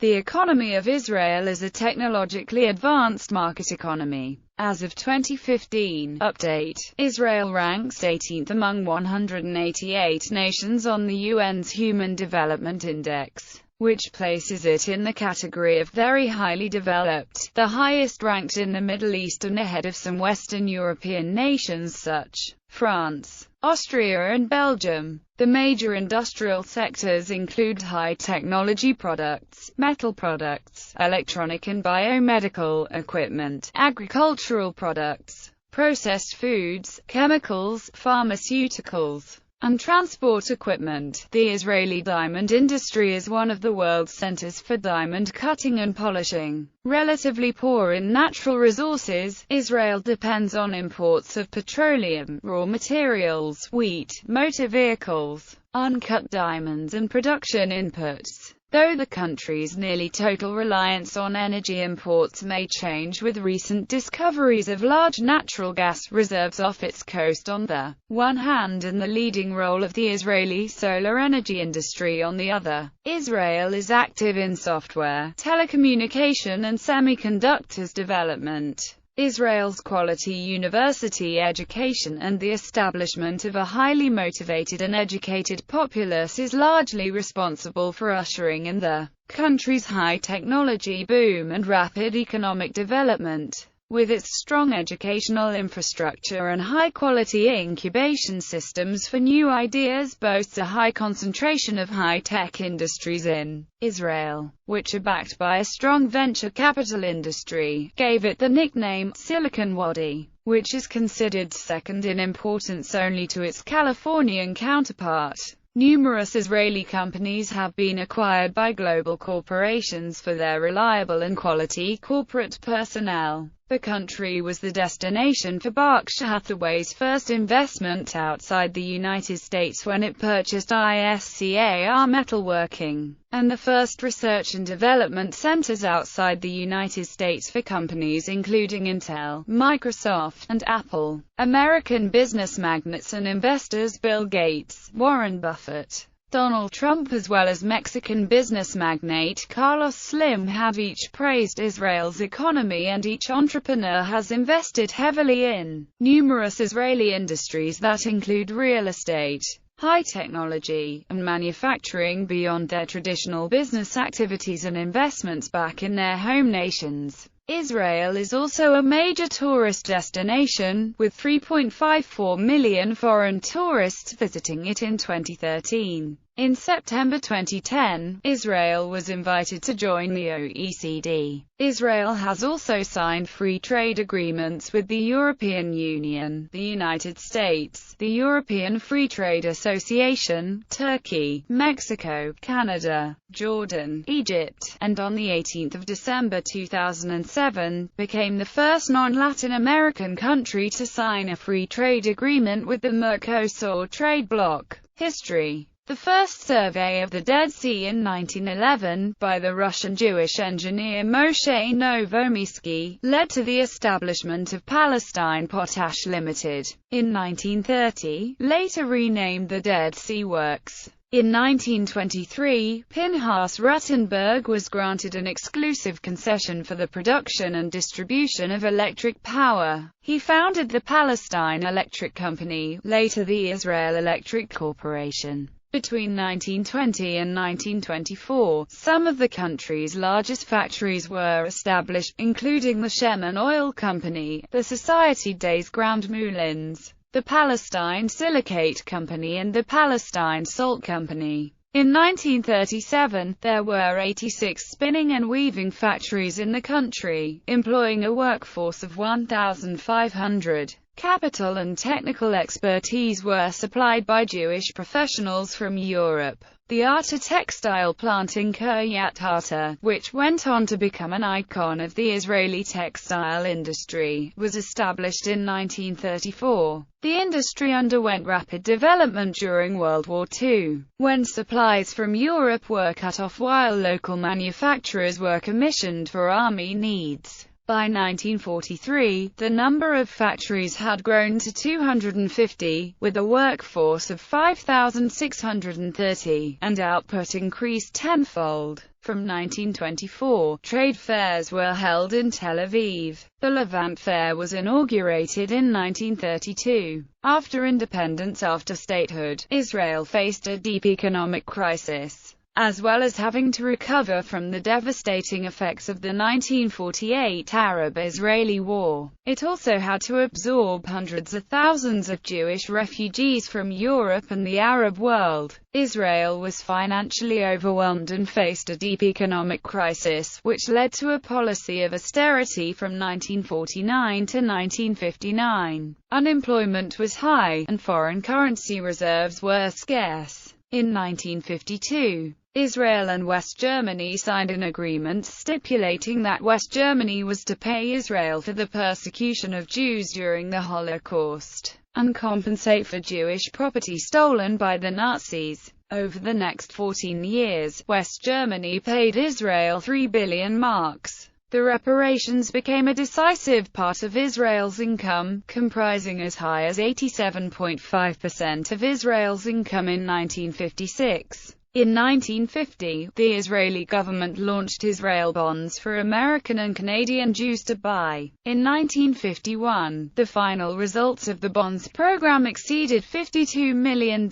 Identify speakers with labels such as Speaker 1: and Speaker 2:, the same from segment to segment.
Speaker 1: The economy of Israel is a technologically advanced market economy. As of 2015 update, Israel ranks 18th among 188 nations on the UN's Human Development Index, which places it in the category of very highly developed, the highest ranked in the Middle East and ahead of some Western European nations such France, Austria and Belgium. The major industrial sectors include high-technology products, metal products, electronic and biomedical equipment, agricultural products, processed foods, chemicals, pharmaceuticals, and transport equipment. The Israeli diamond industry is one of the world's centers for diamond cutting and polishing. Relatively poor in natural resources, Israel depends on imports of petroleum, raw materials, wheat, motor vehicles, uncut diamonds and production inputs. Though the country's nearly total reliance on energy imports may change with recent discoveries of large natural gas reserves off its coast on the one hand and the leading role of the Israeli solar energy industry on the other. Israel is active in software, telecommunication and semiconductors development. Israel's quality university education and the establishment of a highly motivated and educated populace is largely responsible for ushering in the country's high-technology boom and rapid economic development. With its strong educational infrastructure and high-quality incubation systems for new ideas, boasts a high concentration of high-tech industries in Israel, which are backed by a strong venture capital industry, gave it the nickname Silicon Wadi, which is considered second in importance only to its Californian counterpart. Numerous Israeli companies have been acquired by global corporations for their reliable and quality corporate personnel. The country was the destination for Berkshire Hathaway's first investment outside the United States when it purchased ISCAR Metalworking, and the first research and development centers outside the United States for companies including Intel, Microsoft, and Apple. American business magnates and investors Bill Gates, Warren Buffett, Donald Trump as well as Mexican business magnate Carlos Slim have each praised Israel's economy, and each entrepreneur has invested heavily in numerous Israeli industries that include real estate, high technology, and manufacturing beyond their traditional business activities and investments back in their home nations. Israel is also a major tourist destination, with 3.54 million foreign tourists visiting it in 2013. In September 2010, Israel was invited to join the OECD. Israel has also signed free trade agreements with the European Union, the United States, the European Free Trade Association, Turkey, Mexico, Canada, Jordan, Egypt, and on the 18th of December 2007, became the first non-Latin American country to sign a free trade agreement with the Mercosur trade bloc. History. The first survey of the Dead Sea in 1911, by the Russian Jewish engineer Moshe Novomysky, led to the establishment of Palestine Potash Limited. In 1930, later renamed the Dead Sea Works. In 1923, Pinchas Rutenberg was granted an exclusive concession for the production and distribution of electric power. He founded the Palestine Electric Company, later the Israel Electric Corporation. Between 1920 and 1924, some of the country's largest factories were established, including the Shemen Oil Company, the Society des Grands Moulins, the Palestine Silicate Company and the Palestine Salt Company. In 1937, there were 86 spinning and weaving factories in the country, employing a workforce of 1,500. Capital and technical expertise were supplied by Jewish professionals from Europe. The Ata textile plant in Kiryat Ata, which went on to become an icon of the Israeli textile industry, was established in 1934. The industry underwent rapid development during World War II, when supplies from Europe were cut off while local manufacturers were commissioned for army needs. By 1943, the number of factories had grown to 250, with a workforce of 5,630, and output increased tenfold. From 1924, trade fairs were held in Tel Aviv. The Levant Fair was inaugurated in 1932. After independence after statehood, Israel faced a deep economic crisis, as well as having to recover from the devastating effects of the 1948 Arab-Israeli War. It also had to absorb hundreds of thousands of Jewish refugees from Europe and the Arab world. Israel was financially overwhelmed and faced a deep economic crisis, which led to a policy of austerity from 1949 to 1959. Unemployment was high, and foreign currency reserves were scarce. In 1952, Israel and West Germany signed an agreement stipulating that West Germany was to pay Israel for the persecution of Jews during the Holocaust, and compensate for Jewish property stolen by the Nazis. Over the next 14 years, West Germany paid Israel 3 billion marks. The reparations became a decisive part of Israel's income, comprising as high as 87.5% of Israel's income in 1956. In 1950, the Israeli government launched Israel bonds for American and Canadian Jews to buy. In 1951, the final results of the bonds program exceeded $52 million.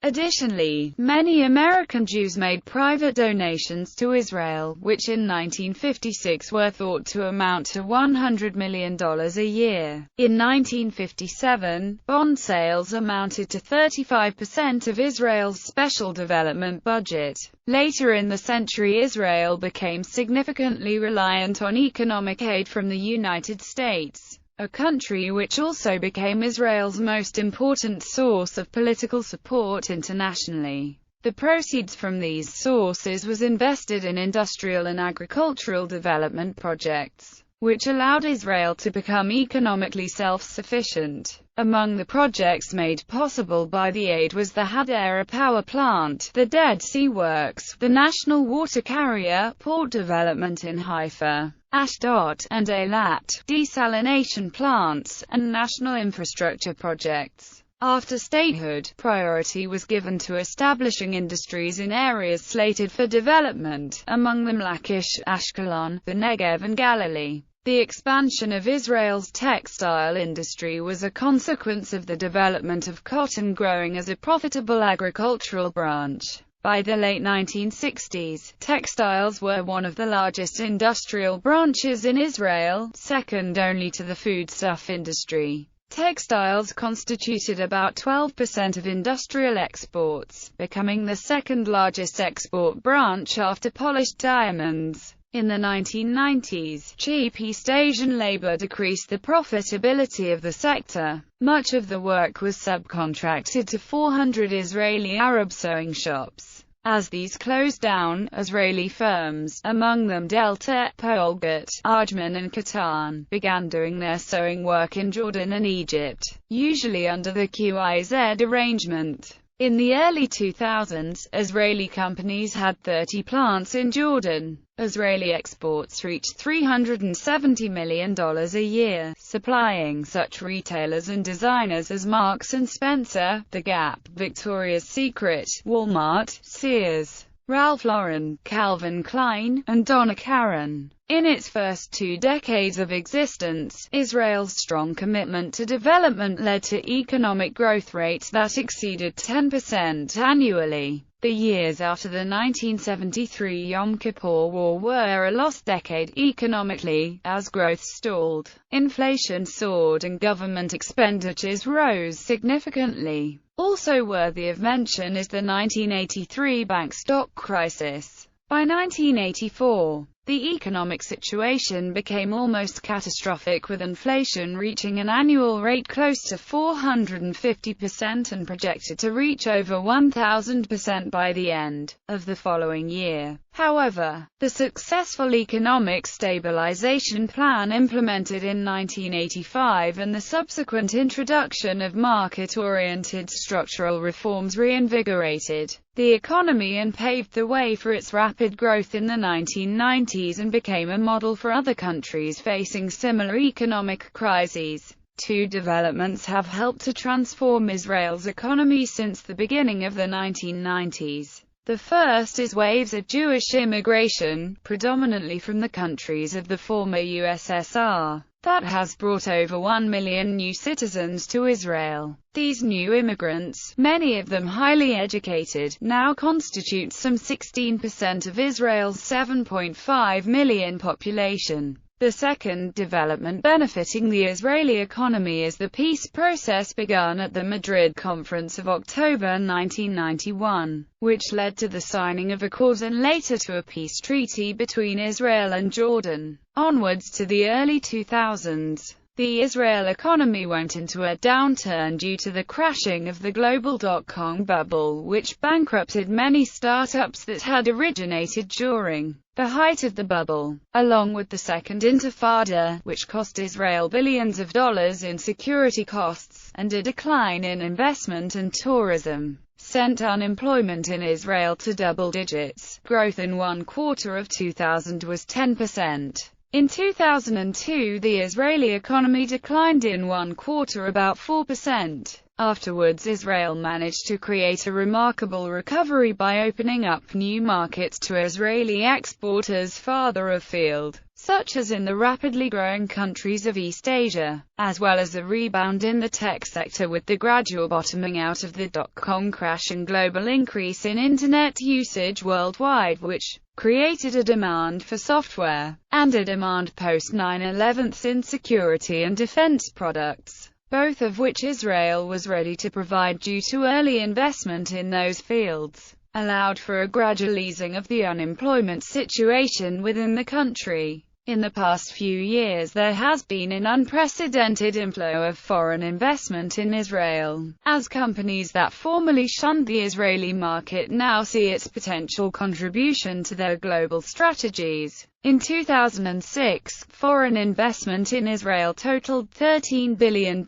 Speaker 1: Additionally, many American Jews made private donations to Israel, which in 1956 were thought to amount to $100 million a year. In 1957, bond sales amounted to 35% of Israel's special development budget. Later in the century, Israel became significantly reliant on economic aid from the United States, a country which also became Israel's most important source of political support internationally. The proceeds from these sources was invested in industrial and agricultural development projects, which allowed Israel to become economically self-sufficient. Among the projects made possible by the aid was the Hadera power plant, the Dead Sea Works, the national water carrier, port development in Haifa, Ashdod, and Eilat, desalination plants, and national infrastructure projects. After statehood, priority was given to establishing industries in areas slated for development, among them Lachish, Ashkelon, the Negev and Galilee. The expansion of Israel's textile industry was a consequence of the development of cotton growing as a profitable agricultural branch. By the late 1960s, textiles were one of the largest industrial branches in Israel, second only to the foodstuff industry. Textiles constituted about 12% of industrial exports, becoming the second largest export branch after polished diamonds. In the 1990s, cheap East Asian labor decreased the profitability of the sector. Much of the work was subcontracted to 400 Israeli Arab sewing shops. As these closed down, Israeli firms, among them Delta, Oecd, Arjman and Katan, began doing their sewing work in Jordan and Egypt, usually under the QIZ arrangement. In the early 2000s, Israeli companies had 30 plants in Jordan. Israeli exports reached $370 million a year, supplying such retailers and designers as Marks & Spencer, The Gap, Victoria's Secret, Walmart, Sears, Ralph Lauren, Calvin Klein, and Donna Karan. In its first 2 decades of existence, Israel's strong commitment to development led to economic growth rates that exceeded 10% annually. The years after the 1973 Yom Kippur War were a lost decade economically, as growth stalled, inflation soared and government expenditures rose significantly. Also worthy of mention is the 1983 bank stock crisis. By 1984, the economic situation became almost catastrophic, with inflation reaching an annual rate close to 450% and projected to reach over 1,000% by the end of the following year. However, the successful economic stabilization plan implemented in 1985 and the subsequent introduction of market-oriented structural reforms reinvigorated the economy and paved the way for its rapid growth in the 1990s and became a model for other countries facing similar economic crises. Two developments have helped to transform Israel's economy since the beginning of the 1990s. The first is waves of Jewish immigration, predominantly from the countries of the former USSR, that has brought over 1 million new citizens to Israel. These new immigrants, many of them highly educated, now constitute some 16% of Israel's 7.5 million population. The second development benefiting the Israeli economy is the peace process begun at the Madrid Conference of October 1991, which led to the signing of accords and later to a peace treaty between Israel and Jordan. Onwards to the early 2000s, the Israel economy went into a downturn due to the crashing of the global dot-com bubble, which bankrupted many startups that had originated during the height of the bubble, along with the Second Intifada, which cost Israel billions of dollars in security costs, and a decline in investment and tourism sent unemployment in Israel to double digits. Growth in one quarter of 2000 was 10%. In 2002, the Israeli economy declined in one quarter about 4%. Afterwards, Israel managed to create a remarkable recovery by opening up new markets to Israeli exporters farther afield, such as in the rapidly growing countries of East Asia, as well as a rebound in the tech sector with the gradual bottoming out of the dot-com crash and global increase in Internet usage worldwide, which created a demand for software, and a demand post 9/11 in security and defense products, both of which Israel was ready to provide due to early investment in those fields, allowed for a gradual easing of the unemployment situation within the country. In the past few years there has been an unprecedented inflow of foreign investment in Israel, as companies that formerly shunned the Israeli market now see its potential contribution to their global strategies. In 2006, foreign investment in Israel totaled $13 billion,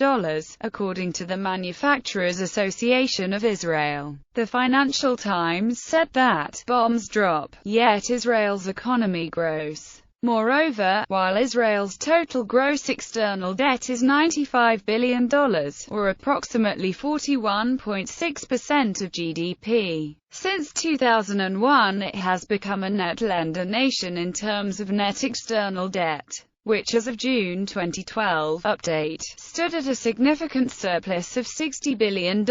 Speaker 1: according to the Manufacturers Association of Israel. The Financial Times said that bombs drop, yet Israel's economy grows. Moreover, while Israel's total gross external debt is $95 billion, or approximately 41.6% of GDP, since 2001 it has become a net lender nation in terms of net external debt, which as of June 2012 update, stood at a significant surplus of $60 billion.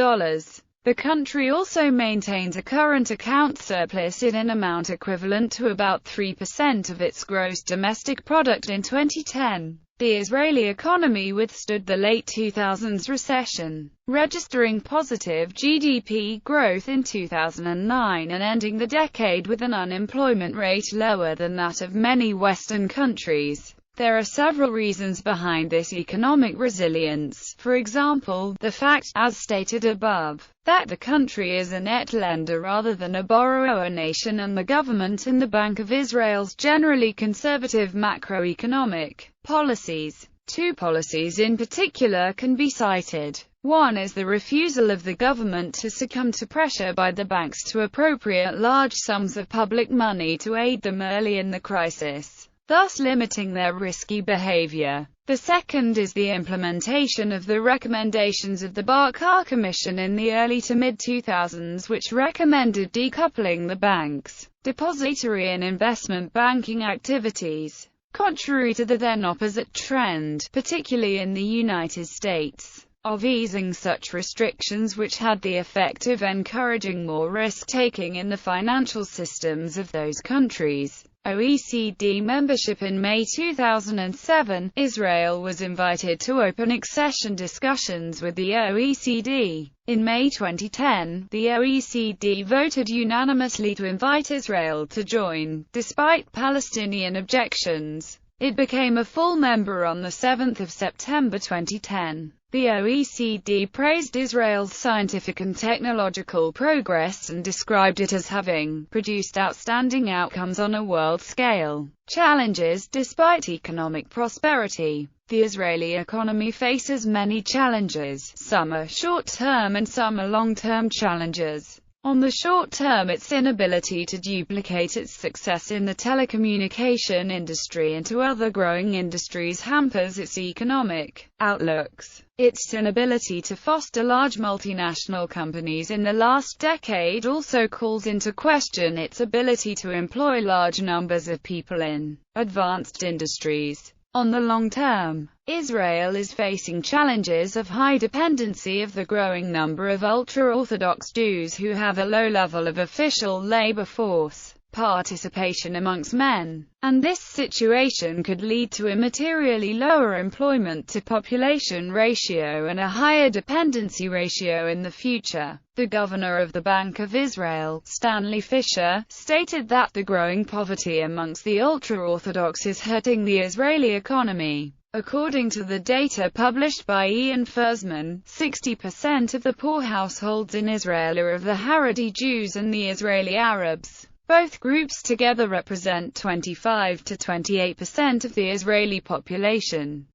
Speaker 1: The country also maintains a current account surplus in an amount equivalent to about 3% of its gross domestic product in 2010. The Israeli economy withstood the late 2000s recession, registering positive GDP growth in 2009 and ending the decade with an unemployment rate lower than that of many Western countries. There are several reasons behind this economic resilience. For example, the fact, as stated above, that the country is a net lender rather than a borrower nation, and the government and the Bank of Israel's generally conservative macroeconomic policies. Two policies in particular can be cited. One is the refusal of the government to succumb to pressure by the banks to appropriate large sums of public money to aid them early in the crisis, thus limiting their risky behavior. The second is the implementation of the recommendations of the Barker Commission in the early to mid-2000s, which recommended decoupling the bank's depository and investment banking activities, contrary to the then opposite trend, particularly in the United States, of easing such restrictions, which had the effect of encouraging more risk-taking in the financial systems of those countries. OECD membership. In May 2007, Israel was invited to open accession discussions with the OECD. In May 2010, the OECD voted unanimously to invite Israel to join, despite Palestinian objections. It became a full member on 7 September 2010. The OECD praised Israel's scientific and technological progress and described it as having produced outstanding outcomes on a world scale. Challenges. Despite economic prosperity, the Israeli economy faces many challenges. Some are short-term and some are long-term challenges. On the short term, its inability to duplicate its success in the telecommunication industry into other growing industries hampers its economic outlooks. Its inability to foster large multinational companies in the last decade also calls into question its ability to employ large numbers of people in advanced industries. On the long term, Israel is facing challenges of high dependency of the growing number of ultra-Orthodox Jews who have a low level of official labor force participation amongst men, and this situation could lead to a materially lower employment-to-population ratio and a higher dependency ratio in the future. The governor of the Bank of Israel, Stanley Fischer, stated that the growing poverty amongst the ultra-Orthodox is hurting the Israeli economy. According to the data published by Ian Fersman, 60% of the poor households in Israel are of the Haredi Jews and the Israeli Arabs. Both groups together represent 25 to 28% of the Israeli population.